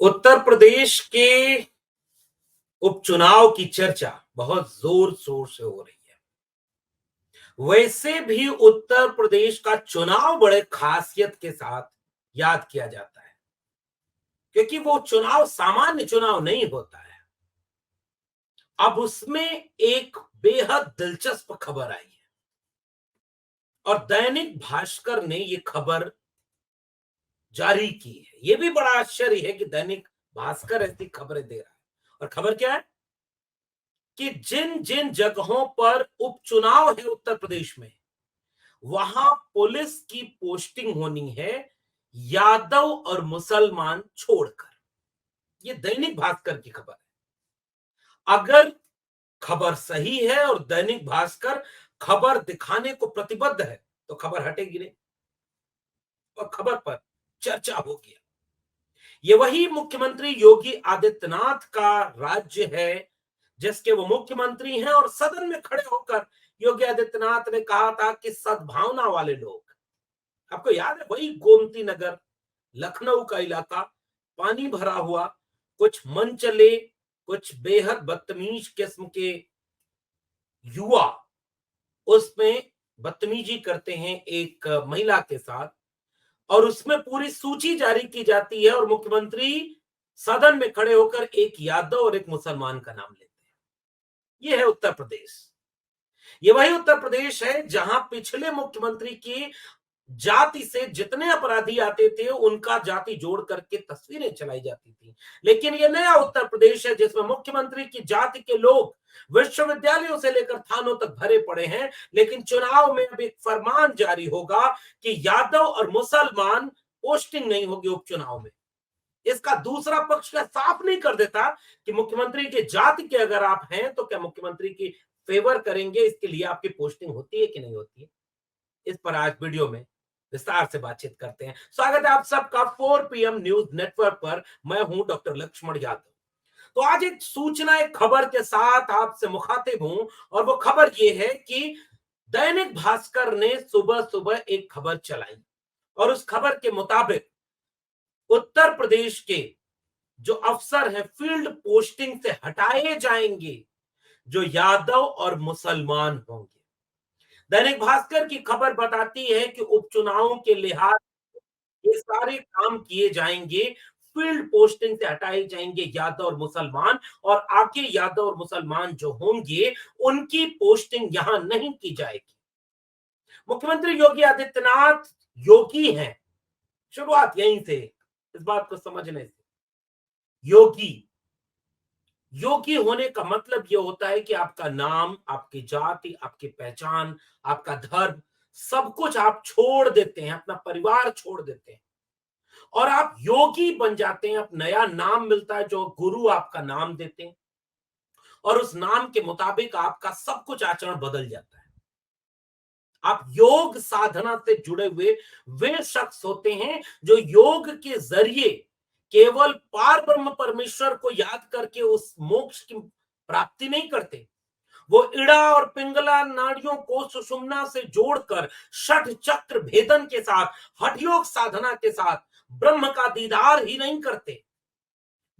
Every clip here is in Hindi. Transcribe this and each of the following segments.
उत्तर प्रदेश के उपचुनाव की चर्चा बहुत जोर शोर से हो रही है। वैसे भी उत्तर प्रदेश का चुनाव बड़े खासियत के साथ याद किया जाता है, क्योंकि वो चुनाव सामान्य चुनाव नहीं होता है। अब उसमें एक बेहद दिलचस्प खबर आई है और दैनिक भास्कर ने ये खबर जारी की है। ये भी बड़ा आश्चर्य है कि दैनिक भास्कर ऐसी खबरें दे रहा है। और खबर क्या है कि जिन जिन जगहों पर उपचुनाव है उत्तर प्रदेश में, वहां पुलिस की पोस्टिंग होनी है यादव और मुसलमान छोड़कर। ये दैनिक भास्कर की खबर है। अगर खबर सही है और दैनिक भास्कर खबर दिखाने को प्रतिबद्ध है तो खबर हटेगी नहीं और खबर पर चर्चा होगी। ये वही मुख्यमंत्री योगी आदित्यनाथ का राज्य है जिसके वो मुख्यमंत्री हैं, और सदन में खड़े होकर योगी आदित्यनाथ ने कहा था कि सद्भावना वाले लोग, आपको याद है वही गोमती नगर, लखनऊ का इलाका, पानी भरा हुआ, कुछ मनचले, कुछ बेहद बदतमीज किस्म के युवा उसमें बदतमीजी करते हैं एक महिला के साथ, और उसमें पूरी सूची जारी की जाती है और मुख्यमंत्री सदन में खड़े होकर एक यादव और एक मुसलमान का नाम लेते हैं। यह है उत्तर प्रदेश। ये वही उत्तर प्रदेश है जहां पिछले मुख्यमंत्री की जाति से जितने अपराधी आते थे उनका जाति जोड़ करके तस्वीरें चलाई जाती थी। लेकिन ये नया उत्तर प्रदेश है जिसमें मुख्यमंत्री की जाति के लोग विश्वविद्यालयों से लेकर थानों तक भरे पड़े हैं। लेकिन चुनाव में अब एक फरमान जारी होगा कि यादव और मुसलमान पोस्टिंग नहीं होगी उपचुनाव में। इसका दूसरा पक्ष क्या साफ नहीं कर देता कि मुख्यमंत्री की जाति के अगर आप हैं तो क्या मुख्यमंत्री की फेवर करेंगे, इसके लिए आपकी पोस्टिंग होती है कि नहीं होती है। इस पर आज वीडियो में विस्तार से बातचीत करते हैं। स्वागत है आप सबका 4 PM न्यूज नेटवर्क पर। मैं हूं डॉक्टर लक्ष्मण यादव। तो आज एक सूचना, एक खबर के साथ आपसे मुखातिब हूं, और वो खबर ये है कि दैनिक भास्कर ने सुबह सुबह एक खबर चलाई और उस खबर के मुताबिक उत्तर प्रदेश के जो अफसर हैं फील्ड पोस्टिंग से हटाए जाएंगे जो यादव और मुसलमान होंगे। दैनिक भास्कर की खबर बताती है कि उपचुनावों के लिहाज ये सारे काम किए जाएंगे, फील्ड पोस्टिंग से हटाए जाएंगे यादव और मुसलमान, और आगे यादव और मुसलमान जो होंगे उनकी पोस्टिंग यहां नहीं की जाएगी। मुख्यमंत्री योगी आदित्यनाथ योगी हैं, शुरुआत यहीं से, इस बात को समझने से। योगी योगी होने का मतलब यह होता है कि आपका नाम, आपकी जाति, आपकी पहचान, आपका धर्म, सब कुछ आप छोड़ देते हैं, अपना परिवार छोड़ देते हैं और आप योगी बन जाते हैं। आप नया नाम मिलता है जो गुरु आपका नाम देते हैं, और उस नाम के मुताबिक आपका सब कुछ आचरण बदल जाता है। आप योग साधना से जुड़े हुए वे शख्स होते हैं जो योग के जरिए केवल पार ब्रह्म परमेश्वर को याद करके उस मोक्ष की प्राप्ति नहीं करते। वो इड़ा और पिंगला नाड़ियों को सुषुम्ना से जोड़कर षट चक्र भेदन के साथ, हठ योग साधना के साथ ब्रह्म का दीदार ही नहीं करते।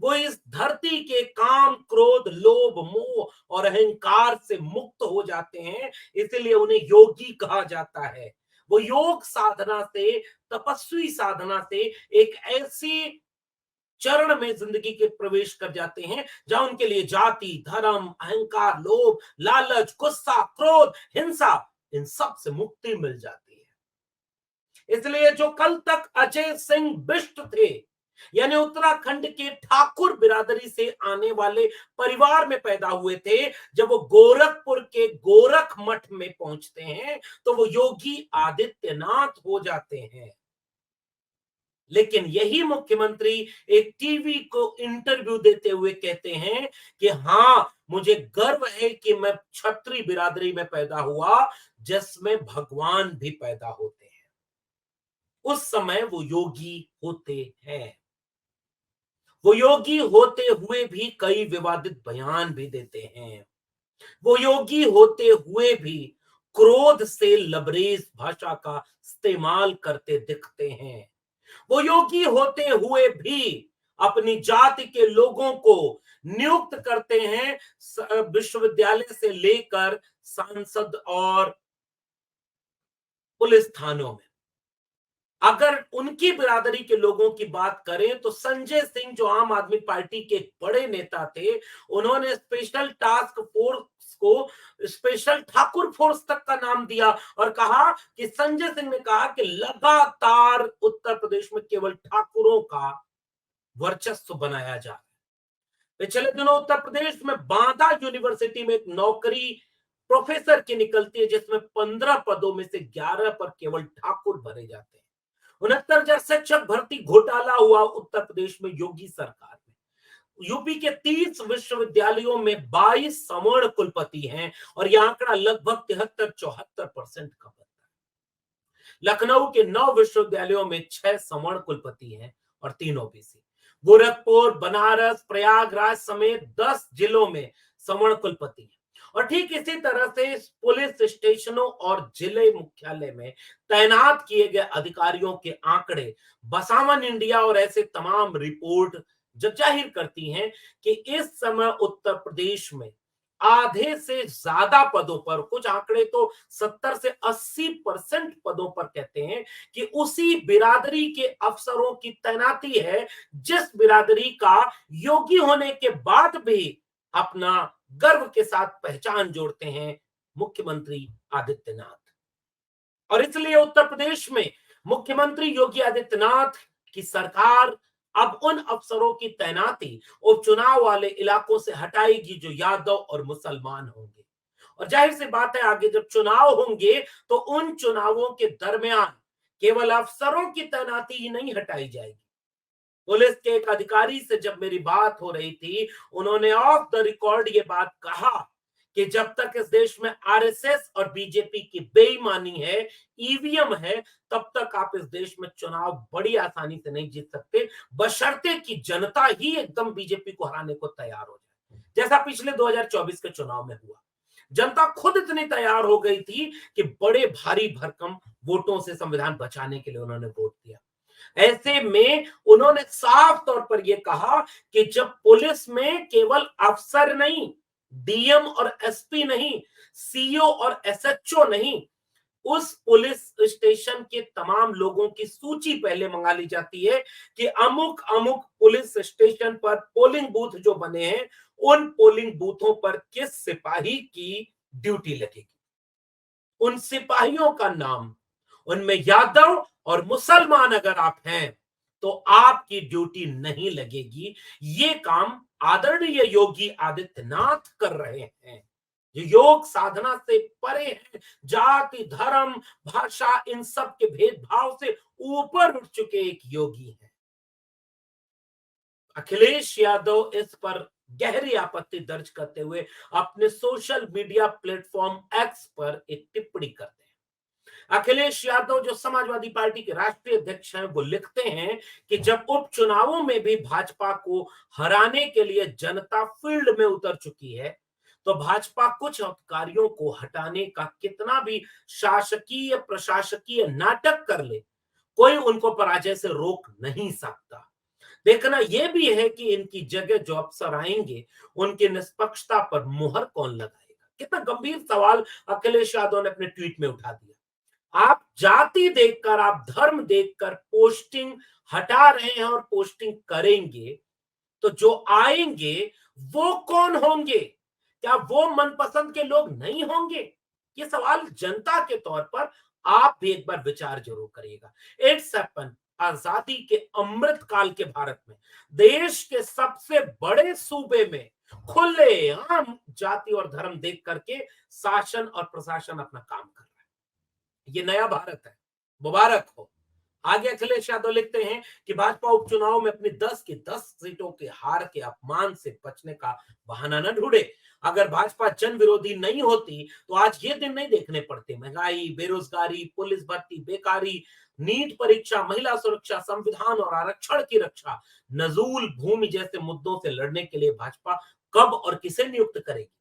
वो इस धरती के काम, क्रोध, लोभ, मोह और अहंकार से मुक्त हो जाते हैं, इसलिए उन्हें योगी कहा जाता है। वो योग साधना से, तपस्वी साधना से एक ऐसी चरण में जिंदगी के प्रवेश कर जाते हैं जहां उनके लिए जाति, धर्म, अहंकार, लोभ, लालच, गुस्सा, क्रोध, हिंसा, इन सब से मुक्ति मिल जाती है। इसलिए जो कल तक अजय सिंह बिष्ट थे, यानी उत्तराखंड के ठाकुर बिरादरी से आने वाले परिवार में पैदा हुए थे, जब वो गोरखपुर के गोरख मठ में पहुंचते हैं तो वो योगी आदित्यनाथ हो जाते हैं। लेकिन यही मुख्यमंत्री एक टीवी को इंटरव्यू देते हुए कहते हैं कि हां, मुझे गर्व है कि मैं क्षत्रिय बिरादरी में पैदा हुआ जिसमें भगवान भी पैदा होते हैं। उस समय वो योगी होते हैं। वो योगी होते हुए भी कई विवादित बयान भी देते हैं। वो योगी होते हुए भी क्रोध से लबरेज भाषा का इस्तेमाल करते दिखते हैं। वो योगी होते हुए भी अपनी जाति के लोगों को नियुक्त करते हैं विश्वविद्यालय से लेकर सांसद और पुलिस थानों में। अगर उनकी बिरादरी के लोगों की बात करें तो संजय सिंह जो आम आदमी पार्टी के बड़े नेता थे, उन्होंने स्पेशल टास्क फोर्स को स्पेशल ठाकुर फोर्स तक का नाम दिया और कहा कि संजय सिंह ने कहा कि लगातार उत्तर प्रदेश में केवल ठाकुरों का वर्चस्व बनाया जा रहा है। पिछले दिनों उत्तर प्रदेश में बांदा यूनिवर्सिटी में एक नौकरी प्रोफेसर की निकलती है जिसमें 15 पदों में से 11 पर केवल ठाकुर भरे जाते हैं। 69 शिक्षक भर्ती घोटाला हुआ उत्तर प्रदेश में योगी सरकार में। यूपी के 30 विश्वविद्यालयों में 22 सवर्ण कुलपति हैं और यह आंकड़ा लगभग 73-74% का बनता है। लखनऊ के 9 विश्वविद्यालयों में 6 सवर्ण कुलपति हैं और 3 ओबीसी। गोरखपुर, बनारस, प्रयागराज समेत 10 जिलों में सवर्ण कुलपति हैं। और ठीक इसी तरह से पुलिस स्टेशनों और जिले मुख्यालय में तैनात किए गए अधिकारियों के आंकड़े बसावन इंडिया और ऐसे तमाम रिपोर्ट जब जाहिर करती हैं कि इस समय उत्तर प्रदेश में आधे से ज्यादा पदों पर, कुछ आंकड़े तो 70 से 80% पदों पर कहते हैं कि उसी बिरादरी के अफसरों की तैनाती है जिस बिरादरी का योगी होने के बाद भी अपना गर्व के साथ पहचान जोड़ते हैं मुख्यमंत्री आदित्यनाथ। और इसलिए उत्तर प्रदेश में मुख्यमंत्री योगी आदित्यनाथ की सरकार अब उन अफसरों की तैनाती उपचुनाव वाले इलाकों से हटाएगी जो यादव और मुसलमान होंगे। और जाहिर सी बात है आगे जब चुनाव होंगे तो उन चुनावों के दरमियान केवल अफसरों की तैनाती ही नहीं हटाई जाएगी। पुलिस के एक अधिकारी से जब मेरी बात हो रही थी, उन्होंने ऑफ द रिकॉर्ड ये बात कहा कि जब तक इस देश में आरएसएस और बीजेपी की बेईमानी है, ईवीएम है, तब तक आप इस देश में चुनाव बड़ी आसानी से नहीं जीत सकते, बशर्ते कि जनता ही एकदम बीजेपी को हराने को तैयार हो जाए, जैसा पिछले 2024 के चुनाव में हुआ। जनता खुद इतनी तैयार हो गई थी कि बड़े भारी भरकम वोटों से संविधान बचाने के लिए उन्होंने वोट दिया। ऐसे में उन्होंने साफ तौर पर यह कहा कि जब पुलिस में केवल अफसर नहीं, डीएम और एसपी नहीं, सीओ और एसएचओ नहीं, उस पुलिस स्टेशन के तमाम लोगों की सूची पहले मंगा ली जाती है कि अमुक अमुक पुलिस स्टेशन पर पोलिंग बूथ जो बने हैं, उन पोलिंग बूथों पर किस सिपाही की ड्यूटी लगेगी। उन सिपाहियों का नाम, उनमें यादव और मुसलमान अगर आप हैं तो आपकी ड्यूटी नहीं लगेगी। ये काम आदरणीय योगी आदित्यनाथ कर रहे हैं, जो योग साधना से परे हैं, जाति, धर्म, भाषा, इन सब के भेदभाव से ऊपर उठ चुके एक योगी हैं। अखिलेश यादव इस पर गहरी आपत्ति दर्ज करते हुए अपने सोशल मीडिया प्लेटफॉर्म एक्स पर एक टिप्पणी करते हैं। अखिलेश यादव जो समाजवादी पार्टी के राष्ट्रीय अध्यक्ष हैं, वो लिखते हैं कि जब उपचुनावों में भी भाजपा को हराने के लिए जनता फील्ड में उतर चुकी है, तो भाजपा कुछ अधिकारियों को हटाने का कितना भी शासकीय प्रशासकीय नाटक कर ले, कोई उनको पराजय से रोक नहीं सकता। देखना यह भी है कि इनकी जगह जो अफसर आएंगे, उनकी निष्पक्षता पर मुहर कौन लगाएगा। कितना गंभीर सवाल अखिलेश यादव ने अपने ट्वीट में उठा दिया। आप जाति देखकर, आप धर्म देखकर पोस्टिंग हटा रहे हैं और पोस्टिंग करेंगे, तो जो आएंगे वो कौन होंगे? क्या वो मनपसंद के लोग नहीं होंगे? ये सवाल जनता के तौर पर आप भी एक बार विचार जरूर करिएगा। इट्स हैपन, आजादी के अमृत काल के भारत में देश के सबसे बड़े सूबे में खुलेआम जाति और धर्म देख करके शासन और प्रशासन अपना काम कर रहा है। ये नया भारत है, मुबारक हो। आगे अखिलेश यादव लिखते हैं कि भाजपा उपचुनाव में अपनी 10 की 10 सीटों के हार के अपमान से बचने का बहाना न ढूंढे। अगर भाजपा जन विरोधी नहीं होती तो आज ये दिन नहीं देखने पड़ते। महंगाई, बेरोजगारी, पुलिस भर्ती, बेकारी, नीट परीक्षा, महिला सुरक्षा, संविधान और आरक्षण की रक्षा, नजूल भूमि जैसे मुद्दों से लड़ने के लिए भाजपा कब और किसे नियुक्त करेगी।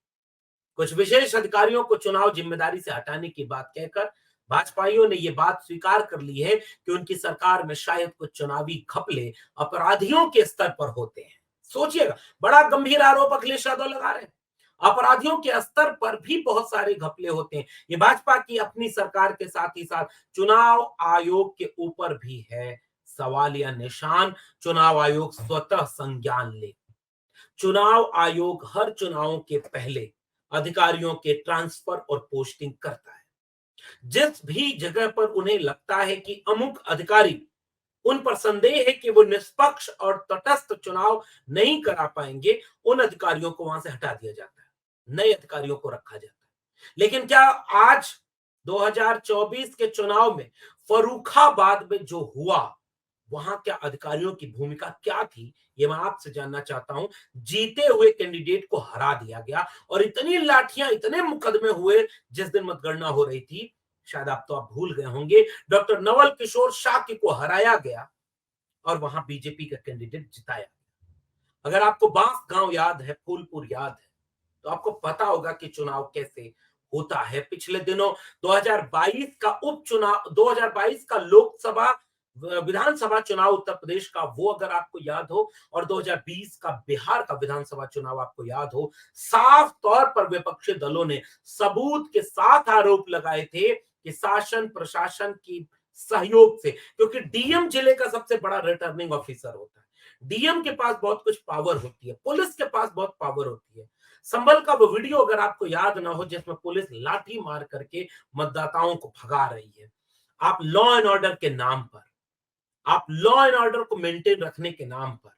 कुछ विशेष अधिकारियों को चुनाव जिम्मेदारी से हटाने की बात कहकर भाजपाइयों ने ये बात स्वीकार कर ली है कि उनकी सरकार में शायद कुछ चुनावी घपले अपराधियों के स्तर पर होते हैं। सोचिएगा, बड़ा गंभीर आरोप अखिलेश यादव लगा रहे हैं। अपराधियों के स्तर पर भी बहुत सारे घपले होते हैं। ये भाजपा की अपनी सरकार के साथ ही साथ चुनाव आयोग के ऊपर भी है सवाल या निशान। चुनाव आयोग स्वतः संज्ञान ले। चुनाव आयोग हर चुनावों के पहले अधिकारियों के ट्रांसफर और पोस्टिंग करता है। जिस भी जगह पर उन्हें लगता है कि अमुक अधिकारी, उन पर संदेह है कि वो निष्पक्ष और तटस्थ चुनाव नहीं करा पाएंगे, उन अधिकारियों को वहां से हटा दिया जाता है, नए अधिकारियों को रखा जाता है। लेकिन क्या आज 2024 के चुनाव में फर्रुखाबाद में जो हुआ, वहां क्या अधिकारियों की भूमिका क्या थी, ये मैं आपसे जानना चाहता हूं। जीते हुए कैंडिडेट को हरा दिया गया और इतनी लाठियां, इतने मुकदमे हुए जिस दिन मतगणना हो रही थी। शायद आप भूल गए होंगे, डॉक्टर नवल किशोर शाक्य को हराया गया और वहां बीजेपी का कैंडिडेट जिताया। अगर आपको बांस गांव याद है, फूलपुर याद है, तो आपको पता होगा कि चुनाव कैसे होता है। पिछले दिनों 2022 का उपचुनाव, 2022 का लोकसभा विधानसभा चुनाव उत्तर प्रदेश का, वो अगर आपको याद हो, और 2020 का बिहार का विधानसभा चुनाव आपको याद हो, साफ तौर पर विपक्षी दलों ने सबूत के साथ आरोप लगाए थे कि शासन प्रशासन की सहयोग से, क्योंकि डीएम जिले का सबसे बड़ा रिटर्निंग ऑफिसर होता है, डीएम के पास बहुत कुछ पावर होती है, पुलिस के पास बहुत पावर होती है। संभल का वो वीडियो अगर आपको याद ना हो, जिसमें पुलिस लाठी मार करके मतदाताओं को भगा रही है, आप लॉ एंड ऑर्डर के नाम पर, आप लॉ एंड ऑर्डर को मेंटेन रखने के नाम पर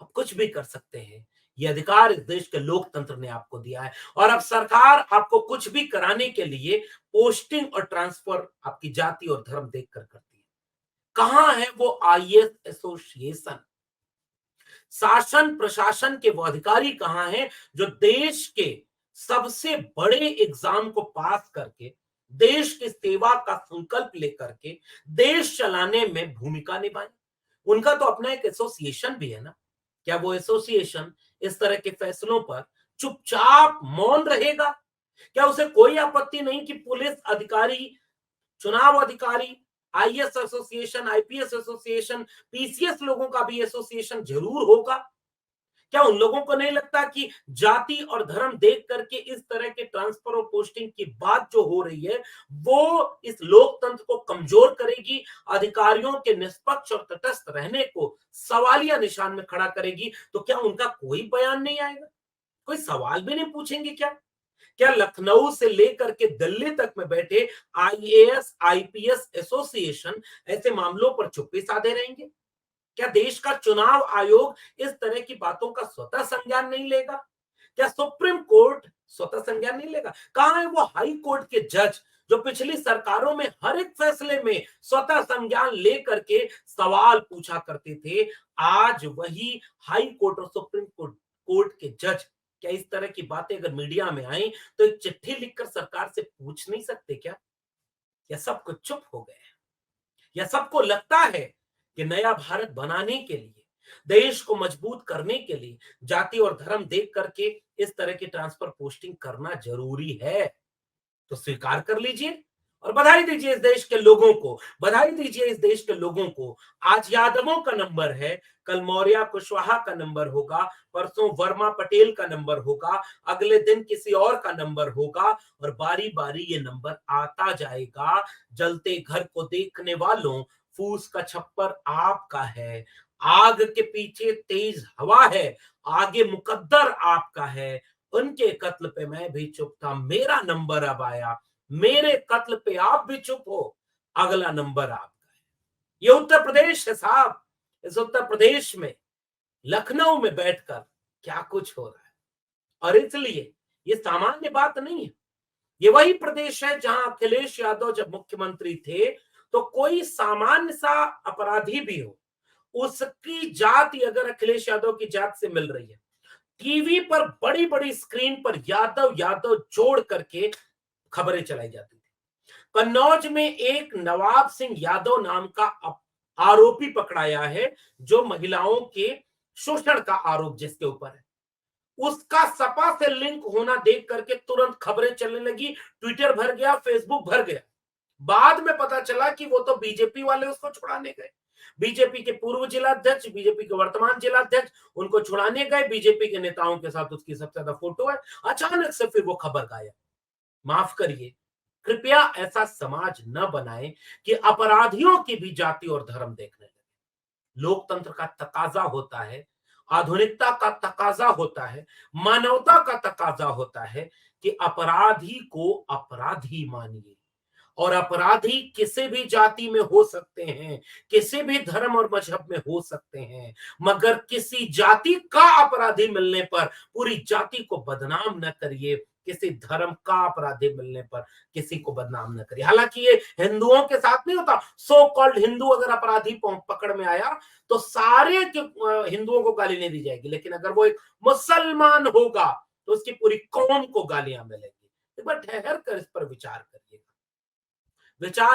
आप कुछ भी कर सकते हैं। ये अधिकार इस देश के लोकतंत्र ने आपको दिया है, और अब सरकार आपको कुछ भी कराने के लिए पोस्टिंग और ट्रांसफर आपकी जाति और धर्म देखकर करती है। कहां है वो आईएएस एसोसिएशन? शासन प्रशासन के वो अधिकारी कहां हैं जो देश के सबसे बड़े एग्जाम को पास करके, देश की सेवा का संकल्प लेकर के देश चलाने में भूमिका निभाए? उनका तो अपना एक एसोसिएशन भी है ना। क्या वो एसोसिएशन इस तरह के फैसलों पर चुपचाप मौन रहेगा? क्या उसे कोई आपत्ति नहीं कि पुलिस अधिकारी, चुनाव अधिकारी, IAS association, IPS association, PCS लोगों का भी एसोसिएशन जरूर होगा? क्या उन लोगों को नहीं लगता कि जाति और धर्म देख करके इस तरह के ट्रांसफर और पोस्टिंग की बात जो हो रही है, वो इस लोकतंत्र को कमजोर करेगी, अधिकारियों के निष्पक्ष और तटस्थ रहने को सवालिया निशान में खड़ा करेगी? तो क्या उनका कोई बयान नहीं आएगा? कोई सवाल भी नहीं पूछेंगे क्या? क्या लखनऊ से लेकर के दिल्ली तक में बैठे आईएएस आईपीएस एसोसिएशन ऐसे मामलों पर चुप्पी साधे रहेंगे? क्या देश का चुनाव आयोग इस तरह की बातों का स्वतः संज्ञान नहीं लेगा? क्या सुप्रीम कोर्ट स्वतः संज्ञान नहीं लेगा? कहां है वो हाई कोर्ट के जज जो पिछली सरकारों में हर एक फैसले में स्वतः संज्ञान लेकर के सवाल पूछा करते थे? आज वही हाई कोर्ट और सुप्रीम कोर्ट के जज क्या इस तरह की बातें अगर मीडिया में आई तो एक चिट्ठी लिखकर सरकार से पूछ नहीं सकते क्या? या सब कुछ चुप हो गए? या सबको लगता है कि नया भारत बनाने के लिए, देश को मजबूत करने के लिए जाति और धर्म देख करके इस तरह की ट्रांसफर पोस्टिंग करना जरूरी है? तो स्वीकार कर लीजिए और बधाई दीजिए इस देश के लोगों को, बधाई दीजिए इस देश के लोगों को। आज यादवों का नंबर है, कल मौर्य कुशवाहा का नंबर होगा, परसों वर्मा पटेल का नंबर होगा, अगले दिन किसी और का नंबर होगा, और बारी बारी ये नंबर आता जाएगा। जलते घर को देखने वालों, फूस का छप्पर आपका है, आग के पीछे तेज हवा है, आगे मुकद्दर आपका है। उनके कत्ल पे मैं भी चुप था, मेरा नंबर अब आया, मेरे कत्ल पे आप भी चुप हो, अगला नंबर आपका है। ये उत्तर प्रदेश है साहब। इस उत्तर प्रदेश में लखनऊ में बैठकर क्या कुछ हो रहा है, और इसलिए ये सामान्य बात नहीं है। ये वही प्रदेश है जहां अखिलेश यादव जब मुख्यमंत्री थे तो कोई सामान्य सा अपराधी भी हो, उसकी जाति अगर अखिलेश यादव की जात से मिल रही है, टीवी पर बड़ी बड़ी स्क्रीन पर यादव यादव जोड़ करके खबरें चलाई जाती थी। कन्नौज में एक नवाब सिंह यादव नाम का आरोपी पकड़ाया है, जो महिलाओं के शोषण का आरोप जिसके ऊपर है, उसका सपा से लिंक होना देख करके तुरंत खबरें चलने लगी, ट्विटर भर गया, फेसबुक भर गया। बाद में पता चला कि वो तो बीजेपी वाले उसको छुड़ाने गए। बीजेपी के पूर्व जिलाध्यक्ष, बीजेपी के वर्तमान जिलाध्यक्ष उनको छुड़ाने गए, बीजेपी के नेताओं के साथ उसकी सबसे ज्यादा फोटो है। अचानक से फिर वो खबर गायब। माफ करिए, कृपया ऐसा समाज न बनाएं कि अपराधियों की भी जाति और धर्म देखने लगे। लोकतंत्र का तकाजा होता है, आधुनिकता का तकाजा होता है, मानवता का तकाजा होता है कि अपराधी को अपराधी मानिए। और अपराधी किसी भी जाति में हो सकते हैं, किसी भी धर्म और मजहब में हो सकते हैं, मगर किसी जाति का अपराधी मिलने पर पूरी जाति को बदनाम न करिए, किसी धर्म का अपराधी मिलने पर किसी को बदनाम न करिए। हालांकि ये हिंदुओं के साथ नहीं होता। सो कॉल्ड हिंदू अगर अपराधी पकड़ में आया तो सारे हिंदुओं को गाली नहीं दी जाएगी, लेकिन अगर वो एक मुसलमान होगा तो उसकी पूरी कौम को गालियां मिलेंगी। एक बार ठहर कर इस पर विचार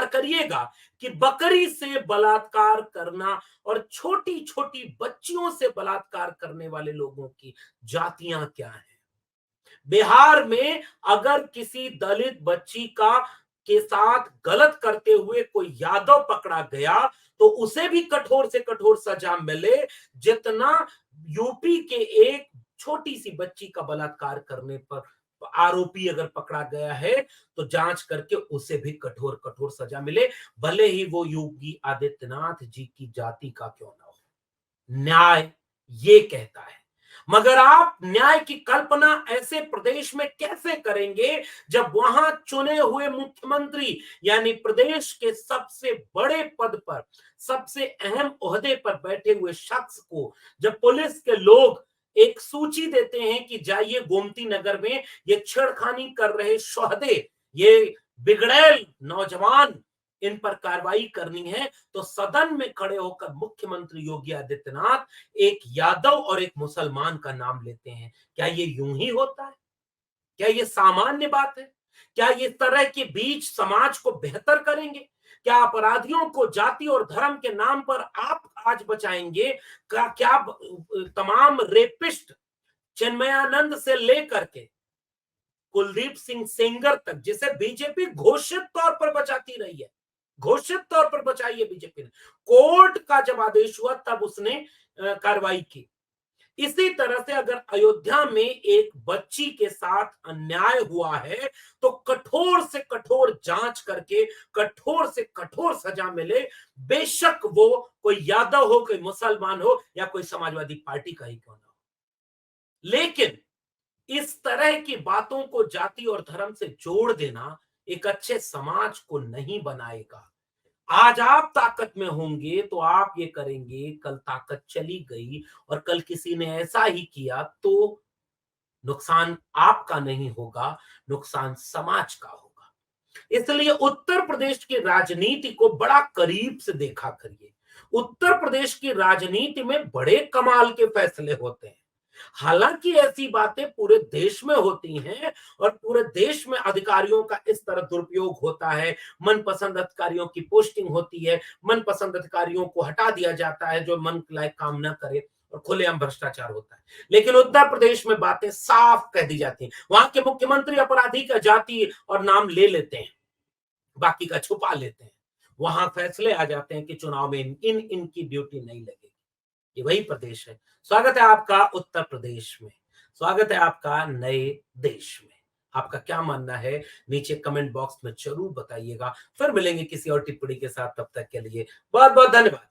करिएगा कि बकरी से बलात्कार करना और छोटी छोटी बच्चियों से बलात्कार करने वाले लोगों की जातियां क्या हैं। बिहार में अगर किसी दलित बच्ची का के साथ गलत करते हुए कोई यादव पकड़ा गया तो उसे भी कठोर से कठोर सजा मिले, जितना यूपी के एक छोटी सी बच्ची का बलात्कार करने पर आरोपी अगर पकड़ा गया है तो जांच करके उसे भी कठोर कठोर सजा मिले, भले ही वो योगी आदित्यनाथ जी की जाति का क्यों ना हो। न्याय ये कहता है। मगर आप न्याय की कल्पना ऐसे प्रदेश में कैसे करेंगे जब वहां चुने हुए मुख्यमंत्री यानी प्रदेश के सबसे बड़े पद पर, सबसे अहम ओहदे पर बैठे हुए शख्स को जब पुलिस के लोग एक सूची देते हैं कि जाइए गोमती नगर में ये छेड़खानी कर रहे शोहदे, ये बिगड़ैल नौजवान, इन पर कार्रवाई करनी है, तो सदन में खड़े होकर मुख्यमंत्री योगी आदित्यनाथ एक यादव और एक मुसलमान का नाम लेते हैं। क्या ये यूं ही होता है? क्या ये सामान्य बात है? क्या ये तरह के बीच समाज को बेहतर करेंगे? क्या अपराधियों को जाति और धर्म के नाम पर आप आज बचाएंगे? क्या तमाम रेपिस्ट चिन्मयानंद से लेकर के कुलदीप सिंह सेंगर तक, जिसे बीजेपी घोषित तौर पर बचाती रही है, घोषित तौर पर बचाई है बीजेपी ने, कोर्ट का जब आदेश हुआ तब उसने कार्रवाई की। इसी तरह से अगर अयोध्या में एक बच्ची के साथ अन्याय हुआ है तो कठोर से कठोर जांच करके कठोर से कठोर सजा मिले, बेशक वो कोई यादव हो, कोई मुसलमान हो या कोई समाजवादी पार्टी का ही क्यों ना हो। लेकिन इस तरह की बातों को जाति और धर्म से जोड़ देना एक अच्छे समाज को नहीं बनाएगा। आज आप ताकत में होंगे तो आप ये करेंगे, कल ताकत चली गई और कल किसी ने ऐसा ही किया तो नुकसान आपका नहीं होगा, नुकसान समाज का होगा। इसलिए उत्तर प्रदेश की राजनीति को बड़ा करीब से देखा करिए। उत्तर प्रदेश की राजनीति में बड़े कमाल के फैसले होते हैं। हालांकि ऐसी बातें पूरे देश में होती हैं और पूरे देश में अधिकारियों का इस तरह दुरुपयोग होता है, मनपसंद अधिकारियों की पोस्टिंग होती है, मनपसंद अधिकारियों को हटा दिया जाता है जो मन लायक काम ना करे और खुलेआम भ्रष्टाचार होता है। लेकिन उत्तर प्रदेश में बातें साफ कह दी जाती हैं। वहां के मुख्यमंत्री अपराधी का जाति और नाम ले लेते हैं, बाकी का छुपा लेते हैं। वहां फैसले आ जाते हैं कि चुनाव में इनकी ड्यूटी नहीं लगेगी। ये वही प्रदेश है। स्वागत है आपका उत्तर प्रदेश में, स्वागत है आपका नए देश में। आपका क्या मानना है नीचे कमेंट बॉक्स में जरूर बताइएगा। फिर मिलेंगे किसी और टिप्पणी के साथ, तब तक के लिए बहुत बहुत धन्यवाद।